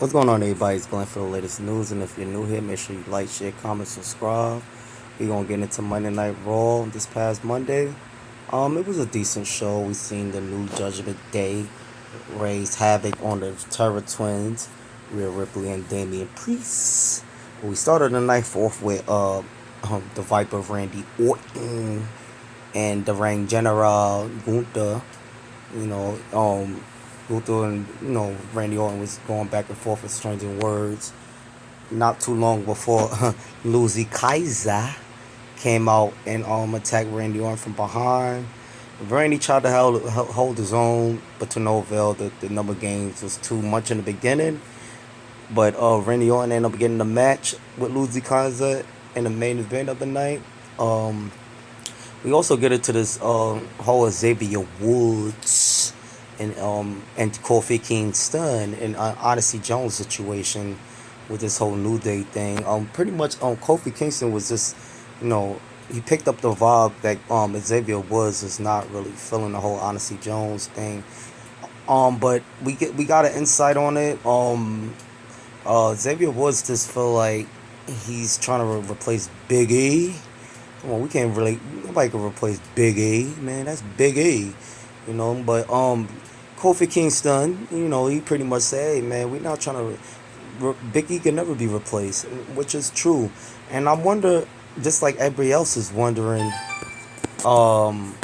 What's going on, everybody? It's Glenn for the latest news, and if you're new here, make sure you like, share, comment, subscribe. We're gonna get into Monday Night Raw this past Monday. It was a decent show. We seen the new Judgment Day raise havoc on the Terror Twins, Rhea Ripley and Damian Priest. We started the night off with the Viper Randy Orton and the Ring General Gunther. You know, Gunther and Randy Orton was going back and forth exchanging words. Not too long before Lucy Kaiser came out and attacked Randy Orton from behind. Randy tried to hold his own, but to no avail. The number of games was too much in the beginning. But Randy Orton ended up getting the match with Lucy Kaiser in the main event of the night. Um, we also get into this whole Xavier Woods and Kofi Kingston and Odyssey Jones situation with this whole New Day thing. Pretty much Kofi Kingston was just, he picked up the vibe that Xavier Woods is not really feeling the whole Odyssey Jones thing. But we got an insight on it. Xavier Woods just feel like he's trying to replace Big E. Come on, we can't really. Nobody can replace Big E, man. That's Big E, But Kofi Kingston, he pretty much said, "Hey, man, we're not trying to. Big E can never be replaced," which is true. And I wonder, just like everybody else is wondering, um,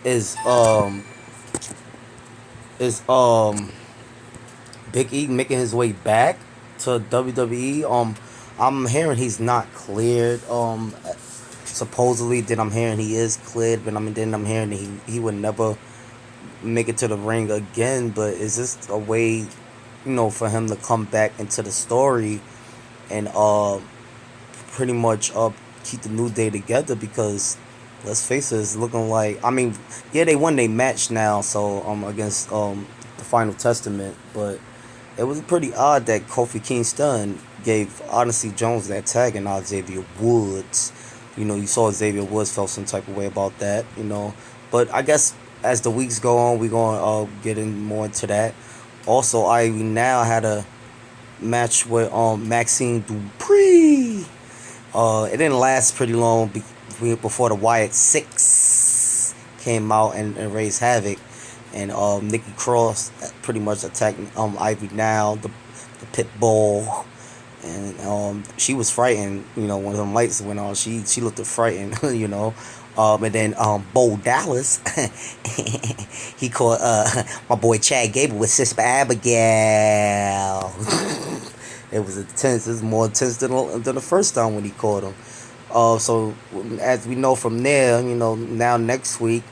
is um is Big E making his way back to WWE? I'm hearing he's not cleared. Supposedly, then I'm hearing he is cleared, but then I'm hearing he would never make it to the ring again. But is this a way, for him to come back into the story and pretty much keep the New Day together? Because let's face it, it's looking like, I mean, yeah, they won their match now, so against the Final Testament, but it was pretty odd that Kofi Kingston gave Odyssey Jones that tag and not Xavier Woods. You saw Xavier Woods felt some type of way about that. But I guess as the weeks go on, we're going to get in more into that. Also, I now had a match with Maxine Dupree. It didn't last pretty long before the Wyatt Six came out and raised havoc. And Nikki Cross pretty much attacked Ivy Now, the pit bull. And she was frightened, when the lights went on. She looked frightened, and then Bo Dallas, he caught my boy Chad Gable with Sister Abigail. It was intense. It was more intense than the first time when he caught him. So as we know from there, now next week,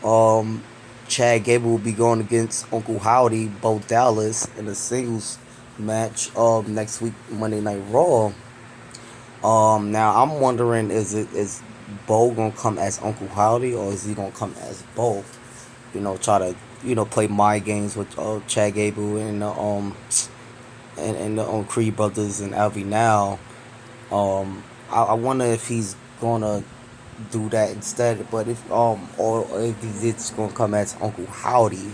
um, Chad Gable will be going against Uncle Howdy, Bo Dallas, in a singles match next week, Monday Night Raw. Now I'm wondering, is Bo gonna come as Uncle Howdy, or is he gonna come as both? Try to play my games with Chad Gable and the Creed brothers and Alvy Now. I wonder if he's gonna do that instead, but if or if he's just gonna come as Uncle Howdy.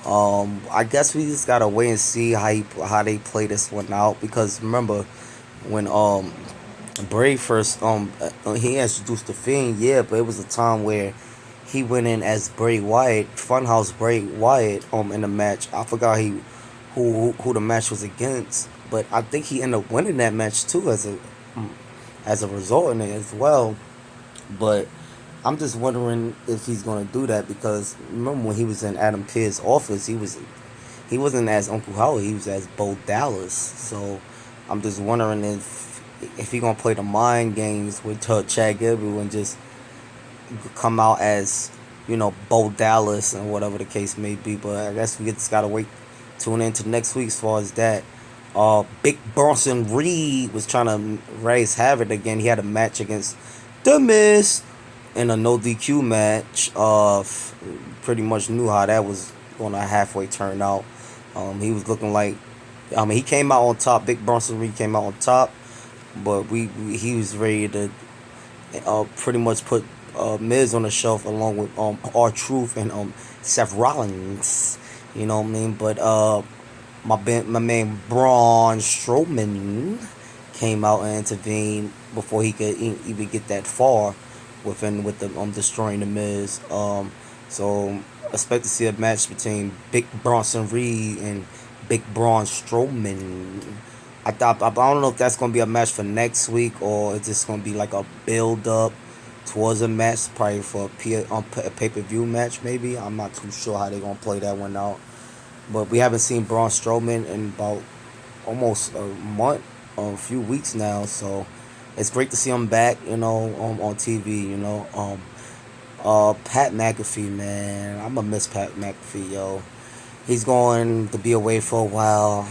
I guess we just gotta wait and see how they play this one out, because remember when Bray first he introduced the Fiend, yeah, but it was a time where he went in as Bray Wyatt, Funhouse Bray Wyatt in the match. I forgot who the match was against, but I think he ended up winning that match too as a result in it as well. But I'm just wondering if he's gonna do that, because remember when he was in Adam Pearce's office, he wasn't as Uncle Howard, he was as Bo Dallas. So I'm just wondering if he gonna play the mind games with Chad Gable and just come out as Bo Dallas and whatever the case may be. But I guess we just gotta wait, tune into next week as far as that. Big Bronson Reed was trying to raise havoc again. He had a match against The Miz in a no DQ match. Pretty much knew how that was going to halfway turn out. He was looking like, he came out on top. Big Bronson Reed came out on top, but he was ready to pretty much put Miz on the shelf along with R-Truth and Seth Rollins. You know what I mean? But my man Braun Strowman came out and intervened before he could even get that far with the destroying the Miz. So expect to see a match between Big Bronson Reed and Big Braun Strowman. I don't know if that's gonna be a match for next week or it's just gonna be like a build up towards a match, probably for a pay per view match. Maybe I'm not too sure how they're gonna play that one out. But we haven't seen Braun Strowman in about almost a month or a few weeks now, so it's great to see him back. On TV. Pat McAfee, man, I'm gonna miss Pat McAfee, yo. He's going to be away for a while.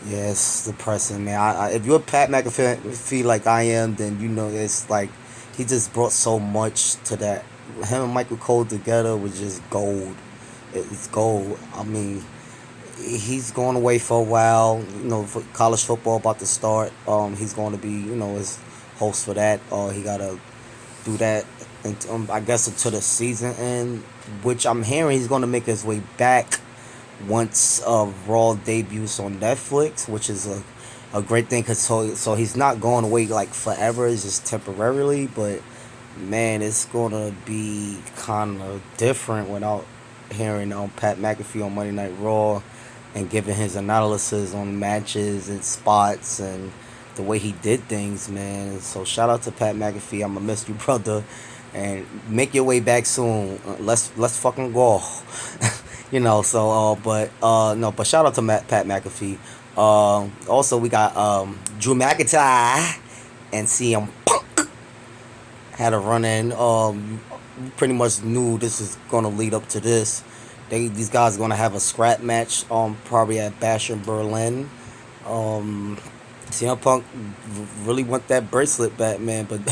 Yes, depressing, man. If you're Pat McAfee like I am, then it's like he just brought so much to that. Him and Michael Cole together was just gold. It's gold. I mean, he's going away for a while. For college football about to start. He's going to be, his host for that. He gotta do that, and I guess until the season end, which I'm hearing he's going to make his way back once Raw debuts on Netflix, which is a great thing because so he's not going away like forever. It's just temporarily, but man, it's gonna be kind of different without hearing Pat McAfee on Monday Night Raw and giving his analysis on matches and spots and the way he did things, man. So shout out to Pat McAfee. I'ma miss you, brother, and make your way back soon. Let's fucking go. But shout out to Pat McAfee. Also we got Drew McIntyre and CM Punk had a run in. Pretty much knew this is gonna lead up to this. These guys are gonna have a scrap match. Probably at Bash in Berlin. CM Punk really want that bracelet back, man, but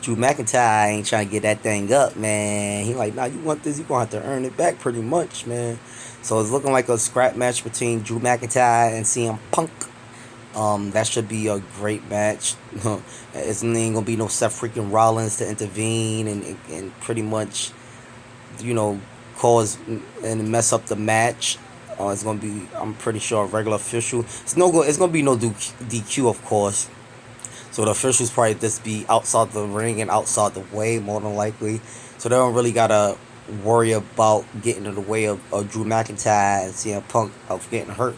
Drew McIntyre ain't trying to get that thing up, man. He like, nah, you want this, you gonna have to earn it back pretty much, man. So it's looking like a scrap match between Drew McIntyre and CM Punk. That should be a great match. It's ain't gonna be no Seth freaking Rollins to intervene and pretty much, cause and mess up the match. It's gonna be, I'm pretty sure, a regular official. It's gonna be no DQ, of course. So the officials probably just be outside the ring and outside the way, more than likely. So they don't really gotta worry about getting in the way of Drew McIntyre and CM Punk of getting hurt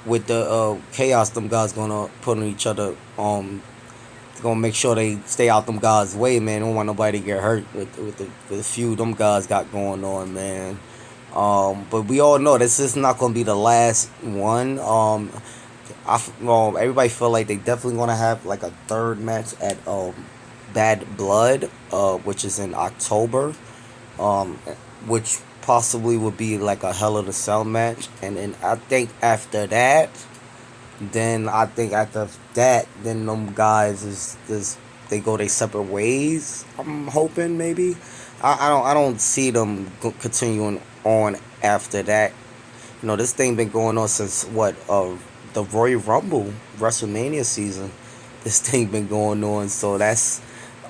with the chaos them guys gonna put on each other. Gonna make sure they stay out them guys' way, man. Don't want nobody to get hurt with the feud them guys got going on, man. But we all know this is not gonna be the last one. Everybody feel like they definitely gonna have like a third match at Bad Blood, which is in October, which possibly would be like a Hell in a Cell match, and then I think after that, then them guys is they go their separate ways. I'm hoping maybe. I don't see them continuing on after that. This thing been going on since what the Royal Rumble WrestleMania season. This thing been going on, so that's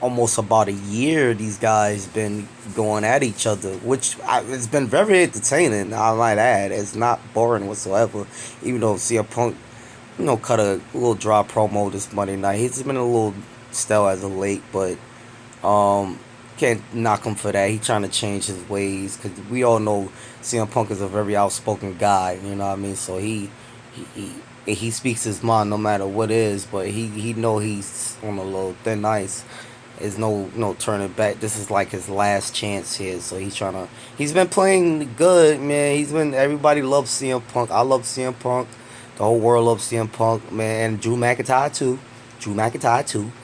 almost about a year these guys been going at each other, which it's been very entertaining. I might add, it's not boring whatsoever. Even though CM Punk, cut a little dry promo this Monday night. He's been a little stale as of late, but can't knock him for that. He trying to change his ways because we all know CM Punk is a very outspoken guy. You know what I mean? So he speaks his mind no matter what it is. But he know he's on a little thin ice. There's no turning back. This is like his last chance here. So he's been playing good, man. Everybody loves CM Punk. I love CM Punk. The whole world loves CM Punk, man. And Drew McIntyre too.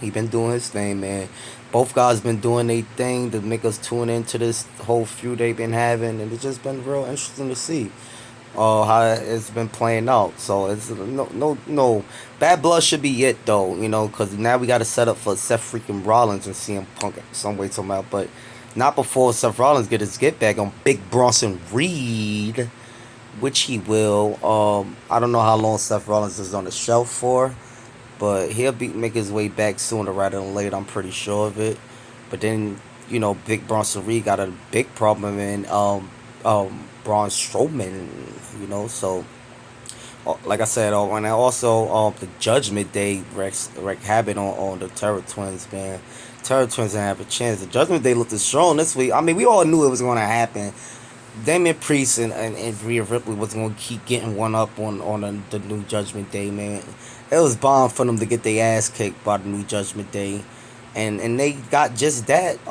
He been doing his thing, man. Both guys been doing their thing to make us tune into this whole feud they've been having, and it's just been real interesting to see how it's been playing out. So it's no Bad Blood should be it though, because now we got to set up for Seth freaking Rollins and CM Punk some way somehow, but not before Seth Rollins get back on Big Bronson Reed, which he will. I don't know how long Seth Rollins is on the shelf for. But he'll make his way back sooner rather than later. I'm pretty sure of it. But then, Big Bronson Reed got a big problem in Braun Strowman, you know. So, like I said, and also the Judgment Day wreck happened on the Terror Twins, man. Terror Twins didn't have a chance. The Judgment Day looked strong this week. I mean, we all knew it was going to happen. Damian Priest and Rhea Ripley was going to keep getting one up on the new Judgment Day, man. It was bound for them to get their ass kicked by the new Judgment Day. And they got just that.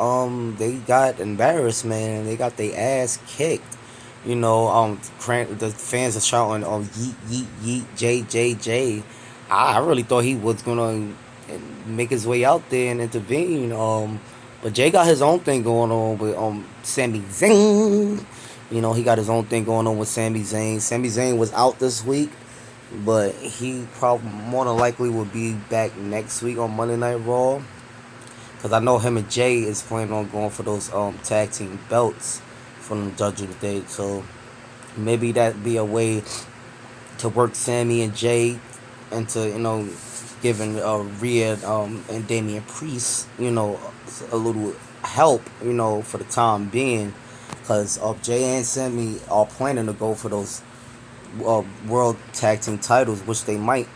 They got embarrassed, man. They got their ass kicked. You know, the fans are shouting, "Oh, yeet, yeet, yeet, J, J, J." I really thought he was gonna make his way out there and intervene. But Jay got his own thing going on with Sami Zayn. You know, he got his own thing going on with Sami Zayn. Sami Zayn was out this week, but he probably more than likely will be back next week on Monday Night Raw. Cause I know him and Jay is planning on going for those tag team belts from the Judgment Day. So maybe that be a way to work Sammy and Jay into, you know, giving Rhea and Damian Priest, you know, a little help, you know, for the time being. Because Jay and Sammy are planning to go for those world tag team titles, which they might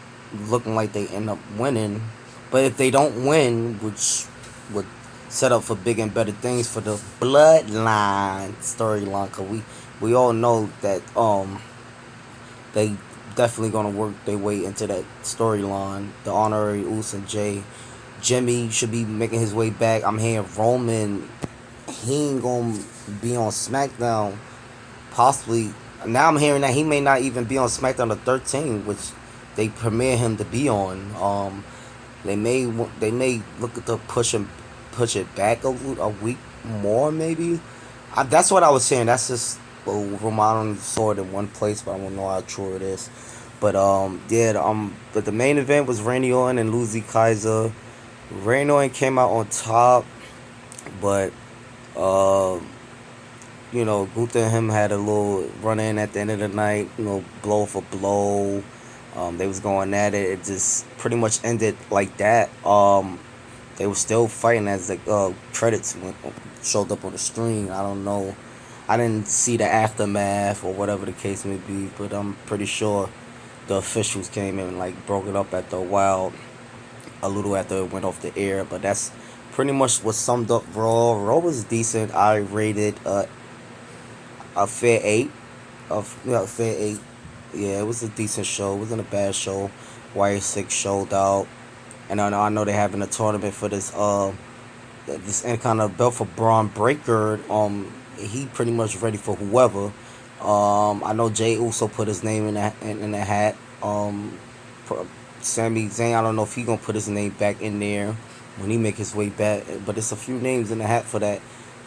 looking like they end up winning. But if they don't win, which would set up for big and better things for the Bloodline storyline, cause we all know that they definitely gonna work their way into that storyline. The honorary Uso and Jimmy should be making his way back. I'm hearing Roman, he ain't gonna be on SmackDown. Possibly now I'm hearing that he may not even be on SmackDown the 13th, which they premiere him to be on. They may look at the push it back a week more maybe. That's what I was saying. That's just rumor. I only saw it in one place, but I don't know how true it is. But yeah, but the main event was Randy Orton and Luzi Kaiser. Randy Orton came out on top, but uh, you know, Gunther and him had a little run in at the end of the night. You know, blow for blow. They was going at it. It just pretty much ended like that. They were still fighting as the credits showed up on the screen. I don't know. I didn't see the aftermath or whatever the case may be, but I'm pretty sure the officials came in and like broke it up at the Wild a little after it went off the air. But that's pretty much what summed up Raw. Raw was decent. I rated a fair 8. A fair 8. Yeah, it was a decent show. It wasn't a bad show. YA6 showed out. And I know they're having a tournament for this kind of belt for Braun Breaker. He pretty much ready for whoever. I know Jay Uso put his name in the hat. Sami Zayn, I don't know if he gonna put his name back in there when he make his way back. But it's a few names in the hat for that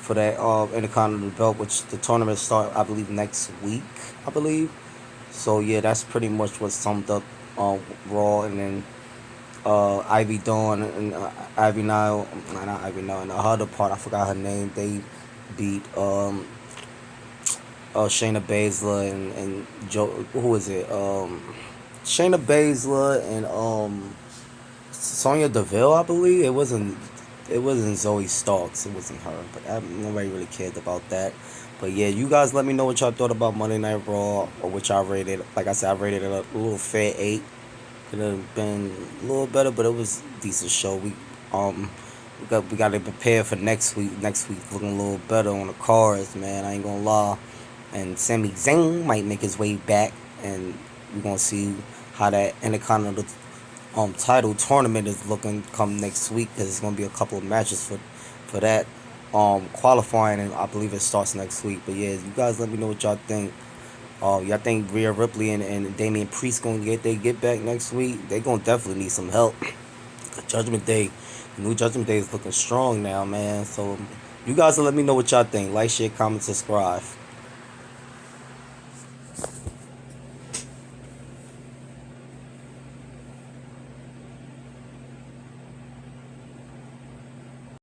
Intercontinental belt, which the tournament start I believe next week. I believe. So yeah, that's pretty much what summed up Raw, and then Ivy Dawn and Ivy Nile, not Ivy Nile, and the other part I forgot her name. They beat Shayna Baszler and Joe. Who is it? Shayna Baszler and Sonya Deville, I believe. It wasn't Zoe Starks. It wasn't her. But nobody really cared about that. But yeah, you guys let me know what y'all thought about Monday Night Raw, or what y'all rated. Like I said, I rated it a little fair 8. Could have been a little better, but it was a decent show. We got to prepare for next week. Next week looking a little better on the cards, man. I ain't gonna lie. And Sami Zayn might make his way back, and we're gonna see how that Intercontinental title tournament is looking come next week, because it's gonna be a couple of matches for that qualifying, and I believe it starts next week. But yeah, you guys let me know what y'all think. Y'all think Rhea Ripley and Damian Priest gonna get back next week? They gonna definitely need some help. Judgment Day, the new Judgment Day is looking strong now, man. So you guys let me know what y'all think. Like, share, comment, subscribe.